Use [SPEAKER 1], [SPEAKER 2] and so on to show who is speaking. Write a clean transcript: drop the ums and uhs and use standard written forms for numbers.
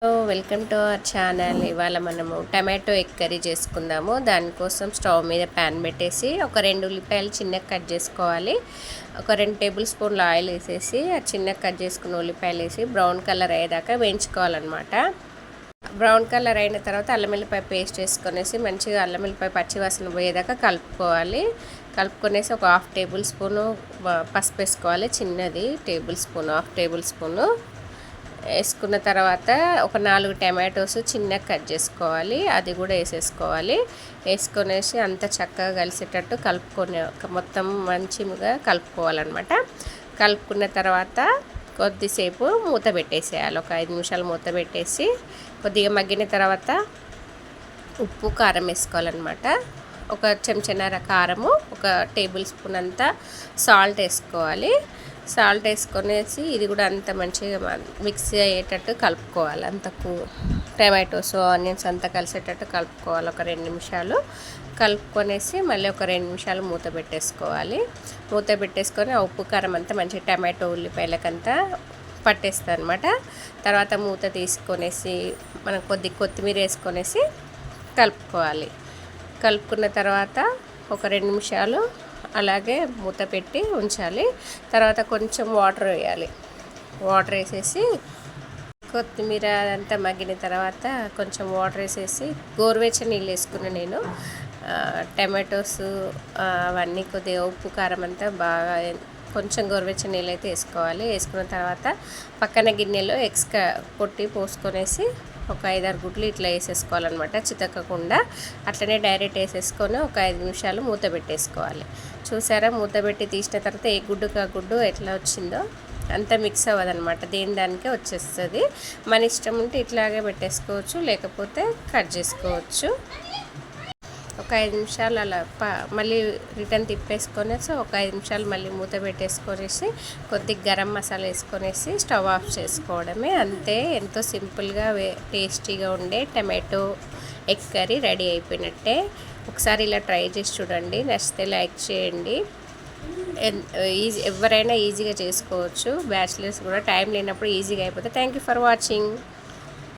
[SPEAKER 1] Welcome to our channel. ఇవాళ మనము tomato egg curry చేసుకుందాము. దానికోసం స్టవ్ మీద ప్యాన్ పెట్టేసి ఒక 2 ఉల్లిపాయలు చిన్నగా కట్ చేసుకోవాలి. ఒక 2 టేబుల్ స్పూన్ల ఆయిల్ వేసేసి ఆ చిన్నగా కట్ చేసుకున్న ఉల్లిపాయలు వేసి బ్రౌన్ కలర్ అయ్యేదాకా వేయించుకోవాలన్నమాట. బ్రౌన్ కలర్ అయిన తర్వాత అల్లం వెల్లిపాయ పేస్ట్ వేసుకొనేసి మంచిగా అల్లం వెల్లిపాయ పచ్చివాసన పోయేదాకా కలుపుకోవాలి. కలుపుకొనేసి ఒక 1/2 టేబుల్ స్పూను పసుపు వేసుకోవాలి. చిన్నది హాఫ్ టేబుల్ స్పూను వేసుకున్న తర్వాత ఒక 4 టమాటోస్ చిన్నగా కట్ చేసుకోవాలి. అది కూడా వేసేసుకోవాలి. వేసుకొనేసి అంత చక్కగా కలిసేటట్టు మొత్తం మంచిగా కలుపుకోవాలన్నమాట. కలుపుకున్న తర్వాత కొద్దిసేపు మూత పెట్టేసేయాలి. ఒక 5 నిమిషాలు మూత పెట్టేసి కొద్దిగా మగ్గిన తర్వాత ఉప్పు కారం వేసుకోవాలన్నమాట. ఒక చెంచాన్నర కారము, ఒక టేబుల్ స్పూన్ అంతా సాల్ట్ వేసుకోవాలి. సాల్ట్ వేసుకొనేసి ఇది కూడా అంత మంచిగా మిక్స్ అయ్యేటట్టు కలుపుకోవాలి. టమాటోస్ ఆనియన్స్ అంతా కలిసేటట్టు కలుపుకోవాలి. ఒక 2 నిమిషాలు కలుపుకొనేసి మళ్ళీ ఒక 2 నిమిషాలు మూత పెట్టేసుకోవాలి. మూత పెట్టేసుకొని ఆ ఉప్పు కారం అంతా మంచిగా టమాటో ఉల్లిపాయలకంతా పట్టేస్తుంది అనమాట. తర్వాత మూత తీసుకొనేసి మనం కొత్తిమీర వేసుకొనేసి కలుపుకోవాలి. కలుపుకున్న తర్వాత ఒక 2 నిమిషాలు అలాగే మూత పెట్టి ఉంచాలి. తర్వాత కొంచెం వాటర్ వేయాలి. వాటర్ వేసేసి కొత్తిమీర అంతా మగ్గిన తర్వాత కొంచెం వాటర్ వేసేసి గోరువెచ్చని నీళ్ళు వేసుకున్నాను నేను. టమాటోస్ అవన్నీ కొద్దిగా ఉప్పు కారం అంతా బాగా కొంచెం గోరువెచ్చని నీళ్ళు అయితే వేసుకోవాలి. వేసుకున్న తర్వాత పక్కన గిన్నెలో ఎగ్స్ కొట్టి పోసుకొనేసి ఒక 5-6 గుడ్లు ఇట్లా వేసేసుకోవాలన్నమాట, చితకకుండా. అట్లనే డైరెక్ట్ వేసేసుకొని ఒక 5 నిమిషాలు మూత పెట్టేసుకోవాలి. చూసారా, మూత పెట్టి తీసిన తర్వాత ఏ గుడ్డుకు ఆ గుడ్డు ఎట్లా వచ్చిందో అంతా మిక్స్ అవ్వదన్నమాట. దానికే వచ్చేస్తుంది. మన ఇష్టం ఉంటే ఇట్లాగే పెట్టేసుకోవచ్చు, లేకపోతే కట్ చేసుకోవచ్చు. ఒక 5 నిమిషాలు అలా మళ్ళీ రిటర్న్ తిప్పేసుకొనేసి ఒక 5 నిమిషాలు మళ్ళీ మూత పెట్టేసుకొనేసి కొద్దిగా గరం మసాలా వేసుకొనేసి స్టవ్ ఆఫ్ చేసుకోవడమే. అంతే, ఎంతో సింపుల్గా టేస్టీగా ఉండే టమాటో ఎగ్ కర్రీ రెడీ అయిపోయినట్టే. ఒకసారి ఇలా ట్రై చేసి చూడండి. నచ్చితే లైక్ చేయండి. ఎవరైనా ఈజీగా చేసుకోవచ్చు. బ్యాచిలర్స్ కూడా టైం లేనప్పుడు ఈజీగా అయిపోతుంది. Thank you for watching.